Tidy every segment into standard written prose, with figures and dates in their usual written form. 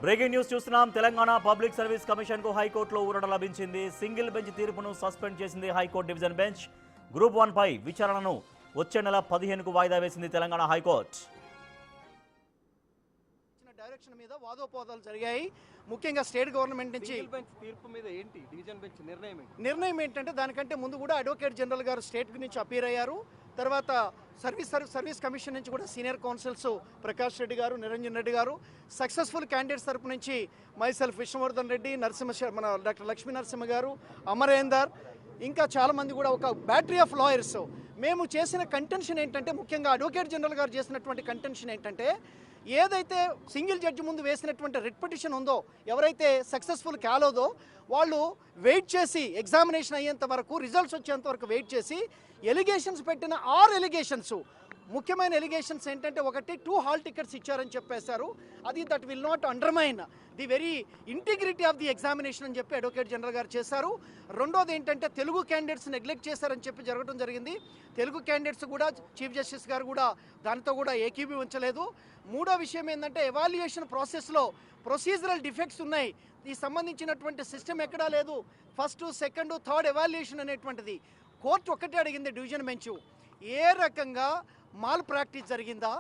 Breaking news చూస్తున్నాం. Telangana public service commission కు హైకోర్టులో ఊరట లభించింది. సింగిల్ బెంచ్ తీర్పును సస్పెండ్ చేసింది హైకోర్టు డివిజన్ బెంచ్. గ్రూప్ 1 పై విచారణను వచ్చే నెల 15కు వాయిదా వేసింది తెలంగాణ హైకోర్టు. డైరెక్షన్ మీద వాదోపవాదాలు జరిగాయి. ముఖ్యంగా స్టేట్ గవర్నమెంట్ నుంచి తీర్పు మీద ఏంటి డివిజన్ బెంచ్ నిర్ణయం ఏంటంటే దానికంటే ముందు కూడా అడ్వకేట్ జనరల్ గారు స్టేట్ నుంచి అపీర్ అయ్యారు. తర్వాత సర్వీస్ కమిషన్ నుంచి కూడా సీనియర్ కౌన్సిల్స్ ప్రకాష్ రెడ్డి గారు, నిరంజన్ రెడ్డి గారు, సక్సెస్ఫుల్ క్యాండిడేట్స్ తరపు నుంచి మైసెల్ఫ్ విష్ణువర్ధన్ రెడ్డి, మన డాక్టర్ లక్ష్మీ నరసింహ గారు, అమరేందర్, ఇంకా చాలామంది కూడా ఒక బ్యాటరీ ఆఫ్ లాయర్స్. మేము చేసిన కంటెన్షన్ ఏంటంటే, ముఖ్యంగా అడ్వకేట్ జనరల్ గారు చేసినటువంటి కంటెన్షన్ ఏంటంటే, ఏదైతే సింగిల్ జడ్జి ముందు వేసినటువంటి రిట్ పిటిషన్ ఉందో, ఎవరైతే సక్సెస్ఫుల్ కాలేదో వాళ్ళు వెయిట్ చేసి ఎగ్జామినేషన్ అయ్యేంత వరకు, రిజల్ట్స్ వచ్చేంత వరకు వెయిట్ చేసి ఎలిగేషన్స్ పెట్టిన 6 ఎలిగేషన్స్, ముఖ్యమైన ఎలిగేషన్స్ ఏంటంటే, ఒకటి 2 హాల్ టికెట్స్ ఇచ్చారని చెప్పేశారు. అది that will not undermine the very integrity of the examination అని చెప్పి అడ్వకేట్ జనరల్ గారు చేశారు. రెండోది ఏంటంటే, తెలుగు క్యాండిడేట్స్ నెగ్లెక్ట్ చేశారని చెప్పి జరగడం జరిగింది. తెలుగు క్యాండిడేట్స్ కూడా చీఫ్ జస్టిస్ గారు కూడా దానితో కూడా ఏకీభవించలేదు. మూడో విషయం ఏంటంటే, ఎవాల్యుయేషన్ ప్రాసెస్లో ప్రొసీజరల్ డిఫెక్ట్స్ ఉన్నాయి. ఈ సంబంధించినటువంటి సిస్టమ్ ఎక్కడా లేదు. ఫస్ట్, సెకండ్, థర్డ్ ఎవాల్యుయేషన్ అనేటువంటిది కోర్టు ఒక్కటే అడిగింది డివిజన్ బెంచ్, ఏ రకంగా మాల్ ప్రాక్టీస్ జరిగిందా,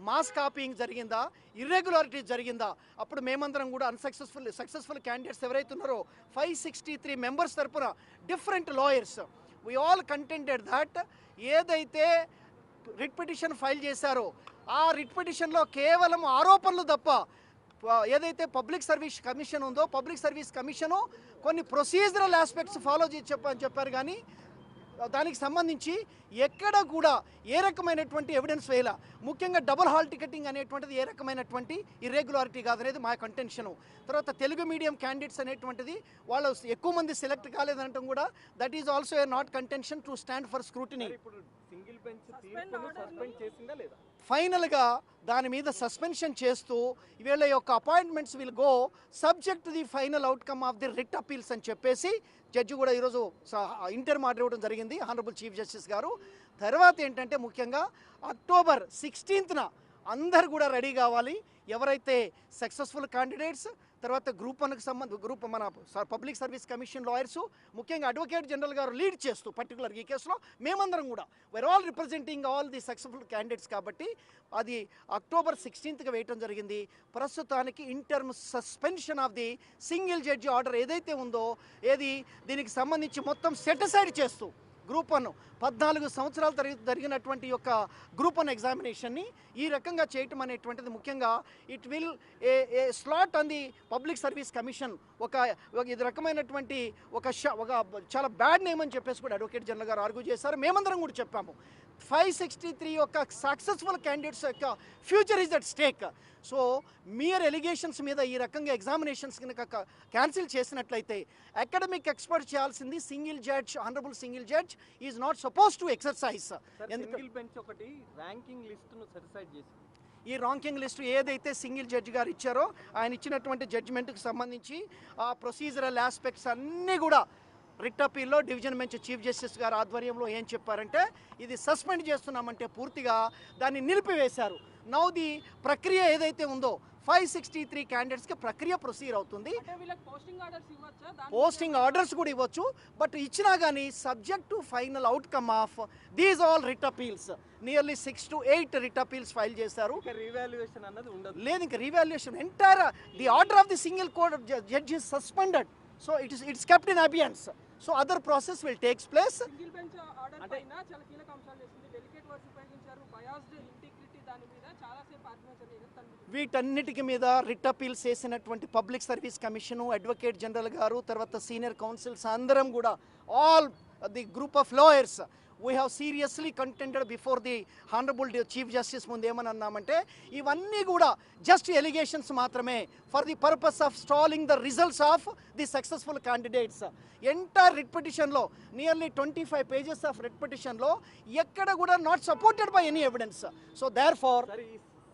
మాస్ కాపీయింగ్ జరిగిందా, ఇర్రెగ్యులారిటీస్ జరిగిందా. అప్పుడు మేమందరం కూడా సక్సెస్ఫుల్ క్యాండిడేట్స్ ఎవరైతే ఉన్నారో 563 మెంబర్స్ తరపున different lawyers, we all కంటెంటెడ్ that ఏదైతే రిట్ పిటిషన్ ఫైల్ చేశారో ఆ రిట్ పిటిషన్లో కేవలం ఆరోపణలు తప్ప, ఏదైతే పబ్లిక్ సర్వీస్ కమిషన్ ఉందో పబ్లిక్ సర్వీస్ కమిషను కొన్ని ప్రొసీజరల్ ఆస్పెక్ట్స్ ఫాలో చేసి చెప్పారు, కానీ దానికి సంబంధించి ఎక్కడ కూడా ఏ రకమైనటువంటి ఎవిడెన్స్ వేయాల. ముఖ్యంగా డబుల్ హాల్ టికెటింగ్ అనేటువంటిది ఏ రకమైనటువంటి ఇర్రెగ్యులారిటీ కాదనేది మా కంటెన్షను. తర్వాత తెలుగు మీడియం క్యాండిడేట్స్ అనేటువంటిది వాళ్ళు ఎక్కువ మంది సెలెక్ట్ కాలేదనటం కూడా that is also a not contention to stand for scrutiny. ఫైనల్గా దాని మీద సస్పెన్షన్ చేస్తూ వీళ్ళ యొక్క appointments will go subject the final outcome of the writ appeals అని చెప్పేసి జడ్జి కూడా ఈరోజు ఇంటర్మ్ ఆర్డర్ ఇవ్వడం జరిగింది, హానరబుల్ చీఫ్ జస్టిస్ గారు. తర్వాత ఏంటంటే, ముఖ్యంగా అక్టోబర్ 16న అందరు కూడా రెడీ కావాలి. ఎవరైతే సక్సెస్ఫుల్ క్యాండిడేట్స్, తర్వాత గ్రూప్ 1కి మన పబ్లిక్ సర్వీస్ కమిషన్ లాయర్స్, ముఖ్యంగా అడ్వకేట్ జనరల్ గారు లీడ్ చేస్తూ పర్టికులర్ ఈ కేసులో మేమందరం కూడా we're all representing all the successful candidates కాబట్టి అది అక్టోబర్ 16కి వేయటం జరిగింది. ప్రస్తుతానికి interim suspension of the single judge order ఏదైతే ఉందో, దీనికి సంబంధించి మొత్తం సెట్ అసైడ్ చేస్తూ గ్రూప్ 1 14 సంవత్సరాలు జరిగినటువంటి యొక్క గ్రూప్ 1 ఎగ్జామినేషన్ని ఈ రకంగా చేయటం అనేటువంటిది ముఖ్యంగా it will a slot on the public service commission. ఇది రకమైనటువంటి ఒక చాలా బ్యాడ్ నేమ్ అని చెప్పేసి కూడా అడ్వకేట్ జనరల్ గారు ఆర్గ్యూ చేశారు. మేమందరం కూడా చెప్పాము, 563 యొక్క సక్సెస్ఫుల్ క్యాండిడేట్స్ యొక్క future is at stake. So mere allegations మీద ఈ రకంగా ఎగ్జామినేషన్స్ కనుక క్యాన్సిల్ చేసినట్లయితే అకాడమిక్ ఎక్స్పర్ట్ చేయాల్సింది single judge, honourable single judge is not supposed to exercise. ఈ ర్యాంకింగ్ లిస్టు ఏదైతే సింగిల్ జడ్జి గారు ఇచ్చారో ఆయన ఇచ్చినటువంటి జడ్జిమెంట్కి సంబంధించి ఆ ప్రొసీజరల్ ఆస్పెక్ట్స్ అన్నీ కూడా రిట్ అపీల్లో డివిజన్ బెంచ్ చీఫ్ జస్టిస్ గారు ఆధ్వర్యంలో ఏం చెప్పారంటే, ఇది సస్పెండ్ చేస్తున్నామంటే పూర్తిగా దాన్ని నిలిపివేశారు. నౌ ది ప్రక్రియ ఏదైతే ఉందో 563 క్యాండిడేట్స్కి ప్రక్రియ ప్రొసీడ్ అవుతుంది. పోస్టింగ్ ఆర్డర్స్ కూడా ఇవ్వచ్చు, బట్ ఇచ్చినా కానీ subject to final outcome of these all writ appeals. Nearly 6 to 8 writ appeals file చేశారు. లేదు, ఇంకా revaluation entire the order of the single court judge is suspended. So it's kept in abeyance. So other process will takes place. Single bench order పైన చాలా కీలక అంశాలు చేసింది. Delicate words ఉపయోగించారు, biased integrity, దాని మీద చాలా సేపు ఆర్గ్యుమెంట్ జరిగింది. వీటన్నిటికి మీద రిట్ అపీల్స్ చేసినటువంటి public service commission, advocate general గారు, తర్వాత సీనియర్ కౌన్సిల్స్ అందరం కూడా all the group of lawyers we have seriously contended before the honorable chief justice ముందు ఏమని అన్నామంటే, ఇవన్నీ కూడా జస్ట్ ఎలిగేషన్స్ మాత్రమే for the purpose of stalling the results of the successful candidates. Entire writ పిటిషన్లో nearly 25 pages of writ పిటిషన్లో ఎక్కడ కూడా not supported by any evidence. So therefore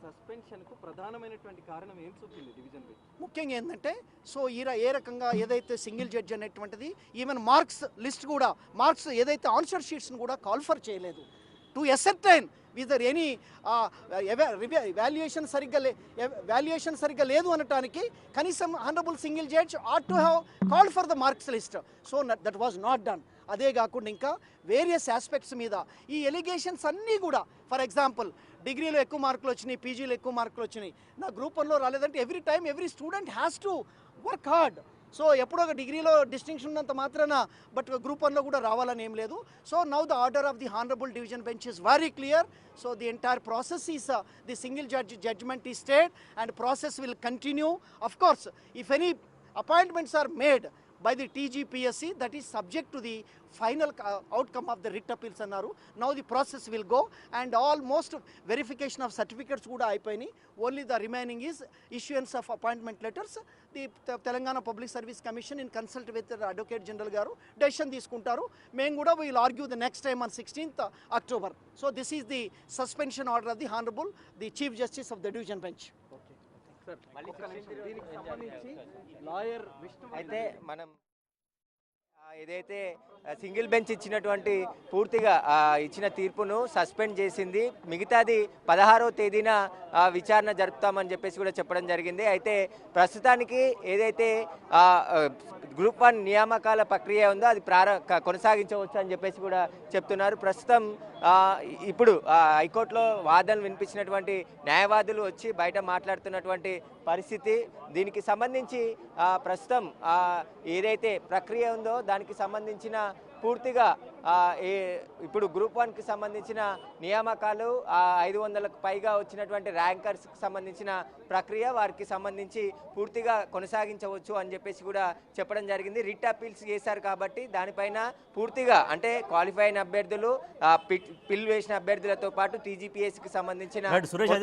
సస్పెన్షన్కు ప్రధానమైనటువంటి కారణం ఏం చూపింది డివిజన్ బెంచ్? ముఖ్యంగా ఏంటంటే, సో ఏ రకంగా ఏదైతే సింగిల్ జడ్జ్ అనేటువంటిది ఈవెన్ మార్క్స్ లిస్ట్ కూడా, మార్క్స్ ఏదైతే ఆన్సర్ షీట్స్ని కూడా కాల్ఫర్ చేయలేదు to ascertain is there any valuation సరిగ్గా లేదు అనటానికి కనీసం honourable single judge ought to have called for the marks list. So that was not done. అదే కాకుండా ఇంకా వేరియస్ ఆస్పెక్ట్స్ మీద ఈ ఎలిగేషన్స్ అన్నీ కూడా, ఫర్ ఎగ్జాంపుల్ డిగ్రీలో ఎక్కువ మార్కులు వచ్చినాయి, పీజీలో ఎక్కువ మార్కులు వచ్చినాయి, నా గ్రూప్ 1లో రాలేదంటే every student has to work hard. So ఎప్పుడో ఒక డిగ్రీలో డిస్టింక్షన్ ఉన్నంత మాత్రాన బట్ గ్రూప్ 1లో కూడా రావాలని ఏం లేదు. So now the order of the honourable division bench is very clear. So the entire process is the single judgment is stayed and process will continue. Of course, if any appointments are made by the TGPSC, that is subject to the final outcome of the writ appeals అన్నారు. Now the process will go and almost verification of certificates కూడా అయిపోయినాయి. Only the remaining is issuance of appointment letters. The Telangana Public Service Commission in consult with the Advocate General గారు decision తీసుకుంటారు. మేము కూడా will argue the next time on 16th October. So this is the suspension order of the Honorable the Chief Justice of the Division Bench. దీనికి సంబంధించి lawyer Vishnu అయితే మనం ఏదైతే single bench ఇచ్చినటువంటి పూర్తిగా ఇచ్చిన తీర్పును సస్పెండ్ చేసింది. మిగతాది 16వ తేదీన విచారణ జరుపుతామని చెప్పేసి కూడా చెప్పడం జరిగింది. అయితే ప్రస్తుతానికి ఏదైతే గ్రూప్ 1 నియామకాల ప్రక్రియ ఉందో అది కొనసాగించవచ్చు అని చెప్పేసి కూడా చెప్తున్నారు. ప్రస్తుతం ఇప్పుడు హైకోర్టులో వాదనలు వినిపించినటువంటి న్యాయవాదులు వచ్చి బయట మాట్లాడుతున్నటువంటి పరిస్థితి. దీనికి సంబంధించి ప్రస్తుతం ఏదైతే ప్రక్రియ ఉందో దానికి సంబంధించిన పూర్తిగా ఇప్పుడు గ్రూప్ 1కి సంబంధించిన నియామకాలు 500కు పైగా వచ్చినటువంటి ర్యాంకర్స్కి సంబంధించిన ప్రక్రియ వారికి సంబంధించి పూర్తిగా కొనసాగించవచ్చు అని చెప్పేసి కూడా చెప్పడం జరిగింది. రిట్ అపీల్స్ చేశారు కాబట్టి దానిపైన పూర్తిగా అంటే క్వాలిఫై అయిన అభ్యర్థులు పిల్ వేసిన అభ్యర్థులతో పాటు టీజీపీఎస్కి సంబంధించిన సురేష్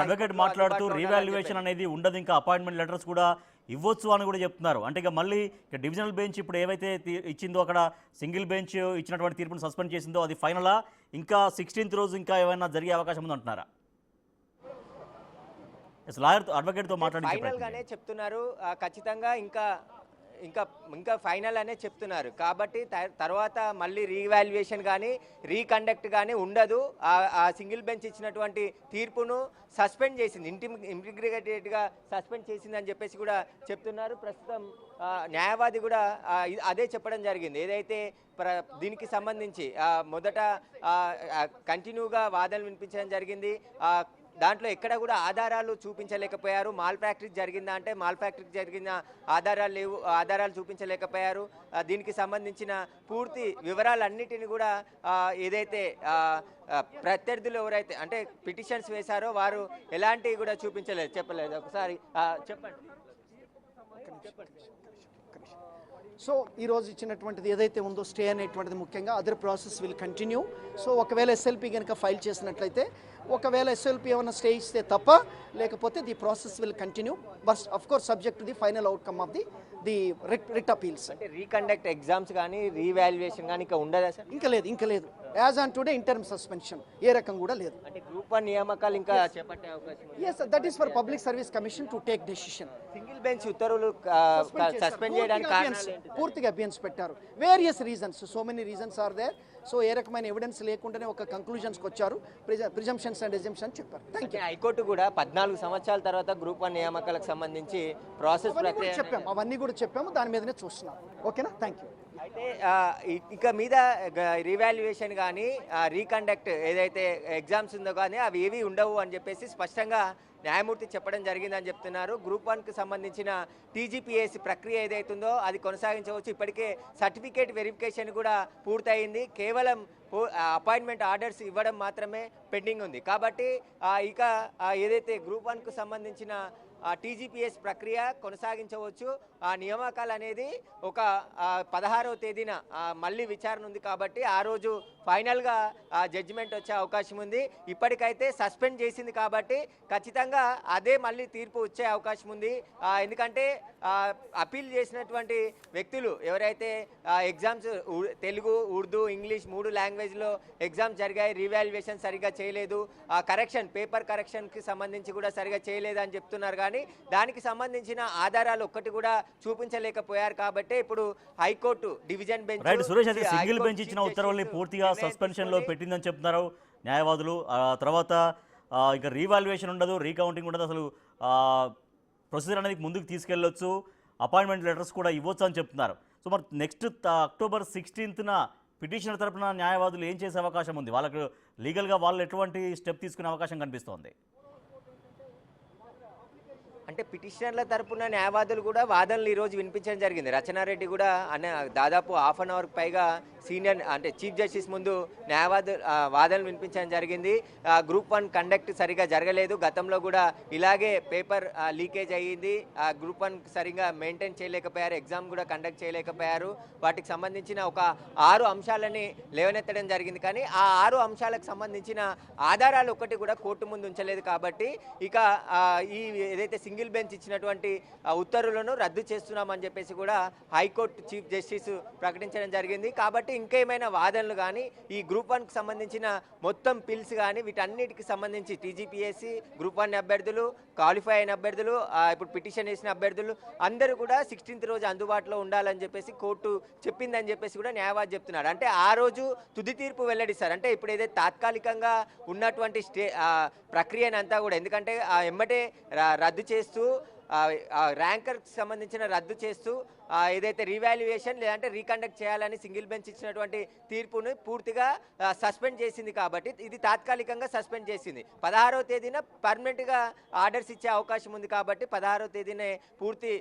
అడ్వకేట్ మాట్లాడుతూ రీవాల్యుయేషన్ అనేది ఉండదు, ఇంకా అపాయింట్మెంట్ లెటర్స్ కూడా ఇవ్వచ్చు అని కూడా చెప్తున్నారు. అంటే ఇక మళ్ళీ ఇక డివిజనల్ బెంచ్ ఇప్పుడు ఏవైతే ఇచ్చిందో అక్కడ సింగిల్ బెంచ్ ఇచ్చినటువంటి తీర్పును సస్పెండ్ చేసిందో అది ఫైనలా, ఇంకా 16th రోజు ఇంకా ఏమైనా జరిగే అవకాశం ఉంది అంటున్నారా? లాయర్ అడ్వకేట్తో మాట్లాడి చెప్తున్నారు ఖచ్చితంగా ఇంకా ఫైనల్ అనే చెప్తున్నారు. కాబట్టి తర్వాత మళ్ళీ రీవాల్యుయేషన్ కానీ రీకండక్ట్ కానీ ఉండదు. ఆ సింగిల్ బెంచ్ ఇచ్చినటువంటి తీర్పును సస్పెండ్ చేసింది, ఇంటిగ్రేటెడ్గా సస్పెండ్ చేసింది అని చెప్పేసి కూడా చెప్తున్నారు. ప్రస్తుతం న్యాయవాది కూడా అదే చెప్పడం జరిగింది. ఏదైతే దీనికి సంబంధించి మొదట కంటిన్యూగా వాదనలు వినిపించడం జరిగింది. దాంట్లో ఎక్కడ కూడా ఆధారాలు చూపించలేకపోయారు. మాల్ ప్రాక్టీస్ జరిగిందా అంటే మాల్ ప్రాక్టీస్ జరిగిన ఆధారాలు లేవు, ఆధారాలు చూపించలేకపోయారు. దీనికి సంబంధించిన పూర్తి వివరాలన్నిటిని కూడా ఏదైతే ప్రత్యర్థులు ఎవరైతే అంటే పిటిషన్స్ వేశారో వారు ఎలాంటివి కూడా చెప్పలేదు. ఒకసారి చెప్పండి. సో ఈరోజు ఇచ్చినటువంటిది ఏదైతే ఉందో స్టే అనేటువంటిది ముఖ్యంగా other process will continue. So ఒకవేళ ఎస్ఎల్పి కనుక ఫైల్ చేసినట్లయితే, ఒకవేళ ఎస్ఎల్పి ఏమైనా స్టే ఇస్తే తప్ప, లేకపోతే the process will continue but of course subject to the final outcome of the writ appeals. అంటే రీకండక్ట్ ఎగ్జామ్స్ కానీ రీవాల్యుయేషన్ కానీ ఇంకా ఉండదా సార్? ఇంకా లేదు. As on today interim suspension ఏ రకం కూడా లేదు. అంటే గ్రూప్ 1 నియామకాలు ఇంకా చేపట్టే అవకాశం ఉంది. yes that is for public service commission to take decision. Single bench ఉత్తర్వులు సస్పెండ్ చేయడానికి పూర్తిగా అభ్యన్స్ పెట్టారు. Various reasons, so many reasons are there. So ఏ రకమైన ఎవిడెన్స్ లేకుండానే ఒక కంక్లూజన్స్కి వచ్చారు. ప్రిజంప్షన్స్ అండ్ ఎజంప్షన్ చెప్పారు. Thank you. హైకోర్టు కూడా 14 సంవత్సరాల తర్వాత గ్రూప్ 1 నియామకాలకు సంబంధించి ప్రాసెస్ ప్రక్రియ చెప్పాము, అవన్నీ కూడా చెప్పాము, దాని మీదనే చూస్తున్నాం. ఓకేనా, థ్యాంక్ యూ. అయితే ఇక మీద రీవాల్యుయేషన్ కానీ రీకండక్ట్ ఏదైతే ఎగ్జామ్స్ ఉందో కానీ అవి ఏవి ఉండవు అని చెప్పేసి స్పష్టంగా న్యాయమూర్తి చెప్పడం జరిగిందని చెప్తున్నారు. గ్రూప్ 1కి సంబంధించిన టీజీపీఎస్సీ ప్రక్రియ ఏదైతుందో అది కొనసాగించవచ్చు. ఇప్పటికే సర్టిఫికేట్ వెరిఫికేషన్ కూడా పూర్తయింది. కేవలం అపాయింట్మెంట్ ఆర్డర్స్ ఇవ్వడం మాత్రమే పెండింగ్ ఉంది. కాబట్టి ఇక ఏదైతే గ్రూప్ 1కు సంబంధించిన టీజీపీఎస్ ప్రక్రియ కొనసాగించవచ్చు. ఆ నియామకాలు అనేది ఒక 16వ తేదీన మళ్ళీ విచారణ ఉంది కాబట్టి ఆ రోజు ఫైనల్గా జడ్జిమెంట్ వచ్చే అవకాశం ఉంది. ఇప్పటికైతే సస్పెండ్ చేసింది కాబట్టి ఖచ్చితంగా అదే మళ్ళీ తీర్పు వచ్చే అవకాశం ఉంది. ఎందుకంటే అపీల్ చేసినటువంటి వ్యక్తులు ఎవరైతే ఎగ్జామ్స్ తెలుగు, ఉర్దూ, ఇంగ్లీష్ 3 లాంగ్వేజ్లో ఎగ్జామ్స్ జరిగాయి, రీవాల్యుయేషన్ సరిగా చేయలేదు, కరెక్షన్ పేపర్ కరెక్షన్కి సంబంధించి కూడా సరిగా చేయలేదు అని చెప్తున్నారు. కానీ కానీ దానికి సంబంధించిన ఆధారాలు ఒక్కటి కూడా చూపించలేకపోయారు కాబట్టి ఇప్పుడు high court division bench right Suresh, అయితే సింగిల్ బెంచ్ ఇచ్చిన ఉత్తర్వుల్ని పూర్తిగా సస్పెన్షన్లో పెట్టిందని చెప్తున్నారు న్యాయవాదులు. తర్వాత ఇంకా రీవాల్యుయేషన్ ఉండదు, రీకౌంటింగ్ ఉండదు, అసలు ప్రొసీజర్ అనేది ముందుకు తీసుకెళ్ళొచ్చు, అపాయింట్మెంట్ లెటర్స్ కూడా ఇవ్వచ్చు అని చెప్తున్నారు. సో మరి నెక్స్ట్ అక్టోబర్ 16న పిటిషనర్ తరపున న్యాయవాదులు ఏం చేసే అవకాశం ఉంది? వాళ్ళకు లీగల్గా వాళ్ళు ఎటువంటి స్టెప్ తీసుకునే అవకాశం కనిపిస్తోంది? అంటే పిటిషనర్ల తరపున న్యాయవాదులు కూడా వాదనలు ఈరోజు వినిపించడం జరిగింది. రచనారెడ్డి కూడా దాదాపు హాఫ్ అన్ అవర్కి పైగా సీనియర్ అంటే చీఫ్ జస్టిస్ ముందు వాదనలు వినిపించడం జరిగింది. గ్రూప్ 1 కండక్ట్ సరిగా జరగలేదు, గతంలో కూడా ఇలాగే పేపర్ లీకేజ్ అయ్యింది, గ్రూప్ 1 సరిగా మెయింటైన్ చేయలేకపోయారు, ఎగ్జామ్ కూడా కండక్ట్ చేయలేకపోయారు. వాటికి సంబంధించిన ఒక 6 అంశాలని లేవనెత్తడం జరిగింది. కానీ ఆ 6 అంశాలకు సంబంధించిన ఆధారాలు ఒక్కటి కూడా కోర్టు ముందు ఉంచలేదు. కాబట్టి ఇక ఈ ఏదైతే సింగిల్ బెంచ్ ఇచ్చినటువంటి ఉత్తర్వులను రద్దు చేస్తున్నామని చెప్పేసి కూడా హైకోర్టు చీఫ్ జస్టిస్ ప్రకటించడం జరిగింది. కాబట్టి ఇంకేమైనా వాదనలు కానీ ఈ గ్రూప్ 1కి సంబంధించిన మొత్తం పిల్స్ కానీ వీటన్నిటికి సంబంధించి టీజీపీఎస్సీ గ్రూప్ 1 అభ్యర్థులు, క్వాలిఫై అయిన అభ్యర్థులు, ఇప్పుడు పిటిషన్ వేసిన అభ్యర్థులు అందరూ కూడా 16th రోజు అందుబాటులో ఉండాలని చెప్పేసి కోర్టు చెప్పిందని చెప్పేసి కూడా న్యాయవాది చెప్తున్నాడు. అంటే ఆ రోజు తుది తీర్పు వెల్లడిస్తారు. అంటే ఇప్పుడు ఏదైతే తాత్కాలికంగా ఉన్నటువంటి ప్రక్రియను అంతా కూడా, ఎందుకంటే ఎమ్మటే రద్దు చేస్తూ ర్యాంకర్కి సంబంధించిన రద్దు చేస్తూ ఏదైతే రీవాల్యుయేషన్ లేదంటే రీకండక్ట్ చేయాలని సింగిల్ బెంచ్ ఇచ్చినటువంటి తీర్పును పూర్తిగా సస్పెండ్ చేసింది. కాబట్టి ఇది తాత్కాలికంగా సస్పెండ్ చేసింది. 16వ తేదీన పర్మనెంట్గా ఆర్డర్స్ ఇచ్చే అవకాశం ఉంది. కాబట్టి 16వ తేదీనే పూర్తి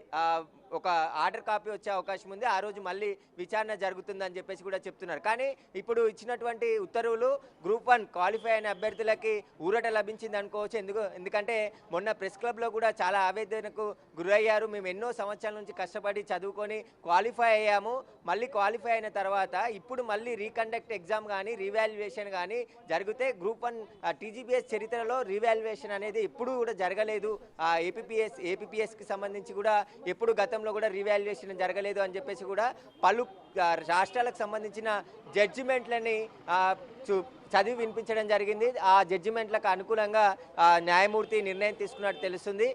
ఒక ఆర్డర్ కాపీ వచ్చే అవకాశం ఉంది. ఆ రోజు మళ్ళీ విచారణ జరుగుతుందని చెప్పేసి కూడా చెప్తున్నారు. కానీ ఇప్పుడు ఇచ్చినటువంటి ఉత్తర్వులు గ్రూప్ 1 క్వాలిఫై అయిన అభ్యర్థులకి ఊరట లభించింది అనుకోవచ్చు. ఎందుకంటే మొన్న ప్రెస్ క్లబ్లో కూడా చాలా ఆవేదనకు గురయ్యారు. మేము ఎన్నో సంవత్సరాల నుంచి కష్టపడి చదువుకొని క్వాలిఫై అయ్యాము, మళ్ళీ క్వాలిఫై అయిన తర్వాత ఇప్పుడు మళ్ళీ రీకండక్ట్ ఎగ్జామ్ కానీ రీవాల్యుయేషన్ కానీ జరిగితే గ్రూప్ 1 టీజీపీఎస్ చరిత్రలో రీవాల్యుయేషన్ అనేది ఎప్పుడూ కూడా జరగలేదు. ఏపీపీఎస్కి సంబంధించి కూడా ఎప్పుడు గతంలో కూడా రీవాల్యుయేషన్ జరగలేదు అని చెప్పేసి కూడా పలు రాష్ట్రాలకు సంబంధించిన జడ్జిమెంట్లని చదివి వినిపించడం జరిగింది. ఆ జడ్జిమెంట్లకు అనుకూలంగా న్యాయమూర్తి నిర్ణయం తీసుకున్నట్టు తెలుస్తుంది.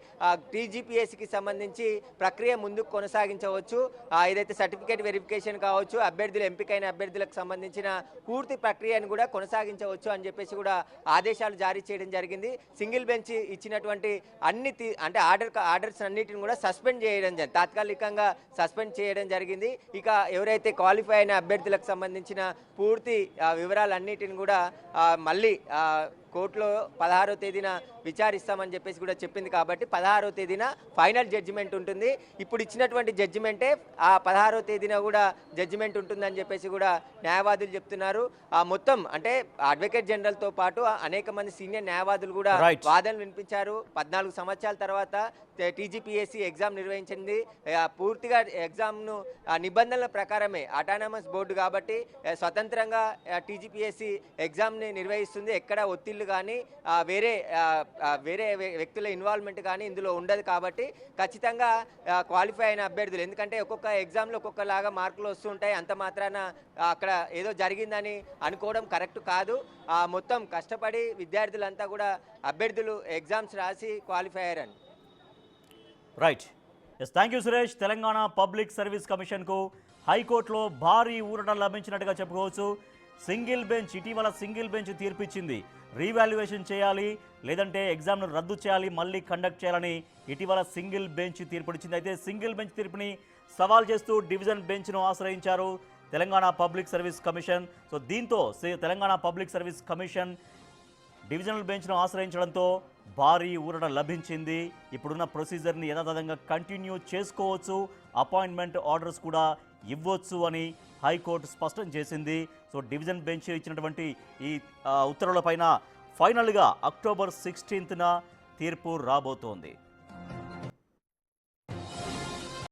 టీజీపీఎస్సికి సంబంధించి ప్రక్రియ ముందుకు కొనసాగించవచ్చు. ఏదైతే సర్టిఫికేట్ వెరిఫికేషన్ కావచ్చు, అభ్యర్థులు ఎంపికైన అభ్యర్థులకు సంబంధించిన పూర్తి ప్రక్రియను కూడా కొనసాగించవచ్చు అని చెప్పేసి కూడా ఆదేశాలు జారీ చేయడం జరిగింది. సింగిల్ బెంచ్ ఇచ్చినటువంటి అన్ని అంటే ఆర్డర్స్ అన్నిటిని కూడా సస్పెండ్ చేయడం జరిగింది, తాత్కాలికంగా సస్పెండ్ చేయడం జరిగింది. ఇక ఎవరైతే క్వాలిఫై అయిన అభ్యర్థులకు సంబంధించిన పూర్తి వివరాలన్నిటిని కూడా మళ్ళీ కోర్టులో 16వ తేదీన విచారిస్తామని చెప్పేసి కూడా చెప్పింది. కాబట్టి 16వ తేదీన ఫైనల్ జడ్జిమెంట్ ఉంటుంది. ఇప్పుడు ఇచ్చినటువంటి జడ్జిమెంటే ఆ 16వ తేదీన కూడా జడ్జిమెంట్ ఉంటుందని చెప్పేసి కూడా న్యాయవాదులు చెప్తున్నారు. మొత్తం అంటే అడ్వకేట్ జనరల్తో పాటు అనేక మంది సీనియర్ న్యాయవాదులు కూడా వాదనలు వినిపించారు. 14 సంవత్సరాల తర్వాత టీజీపీఎస్సీ ఎగ్జామ్ నిర్వహించింది. పూర్తిగా ఎగ్జామ్ను నిబంధనల ప్రకారమే అటానమస్ బోర్డు కాబట్టి స్వతంత్రంగా టీజీపీఎస్సీ ఎగ్జామ్ని నిర్వహిస్తుంది. ఎక్కడ ఒత్తిళ్లు కానీ వేరే వ్యక్తుల ఇన్వాల్వ్మెంట్ కానీ ఇందులో ఉండదు. కాబట్టి ఖచ్చితంగా క్వాలిఫై అయిన అభ్యర్థులు, ఎందుకంటే ఒక్కొక్క ఎగ్జామ్లో ఒక్కొక్కలాగా మార్కులు వస్తుంటాయి, అంత మాత్రాన అక్కడ ఏదో జరిగిందని అనుకోవడం కరెక్ట్ కాదు. మొత్తం కష్టపడి విద్యార్థులంతా కూడా అభ్యర్థులు ఎగ్జామ్స్ రాసి క్వాలిఫై అయ్యారని. Right, yes, thank you Suresh. Telangana public service కమిషన్కు హైకోర్టులో భారీ ఊరట లభించినట్టుగా చెప్పుకోవచ్చు. ఇటీవల సింగిల్ బెంచ్ తీర్పిచ్చింది. రీవాల్యుయేషన్ చేయాలి, లేదంటే ఎగ్జామ్ను రద్దు చేయాలి, మళ్ళీ కండక్ట్ చేయాలని ఇటీవల సింగిల్ బెంచ్ తీర్పునిచ్చింది. అయితే సింగిల్ బెంచ్ తీర్పుని సవాల్ చేస్తూ డివిజన్ బెంచ్ను ఆశ్రయించారు Telangana public service commission. So దీంతో Telangana public service commission divisional బెంచ్ను ఆశ్రయించడంతో భారీ ఊరట లభించింది. ఇప్పుడున్న ప్రొసీజర్ని యథాతథంగా కంటిన్యూ చేసుకోవచ్చు, అపాయింట్మెంట్ ఆర్డర్స్ కూడా ఇవ్వచ్చు అని హైకోర్టు స్పష్టం చేసింది. సో డివిజన్ బెంచ్ ఇచ్చినటువంటి ఈ ఉత్తర్వులపైన ఫైనల్గా అక్టోబర్ 16న తీర్పు రాబోతోంది.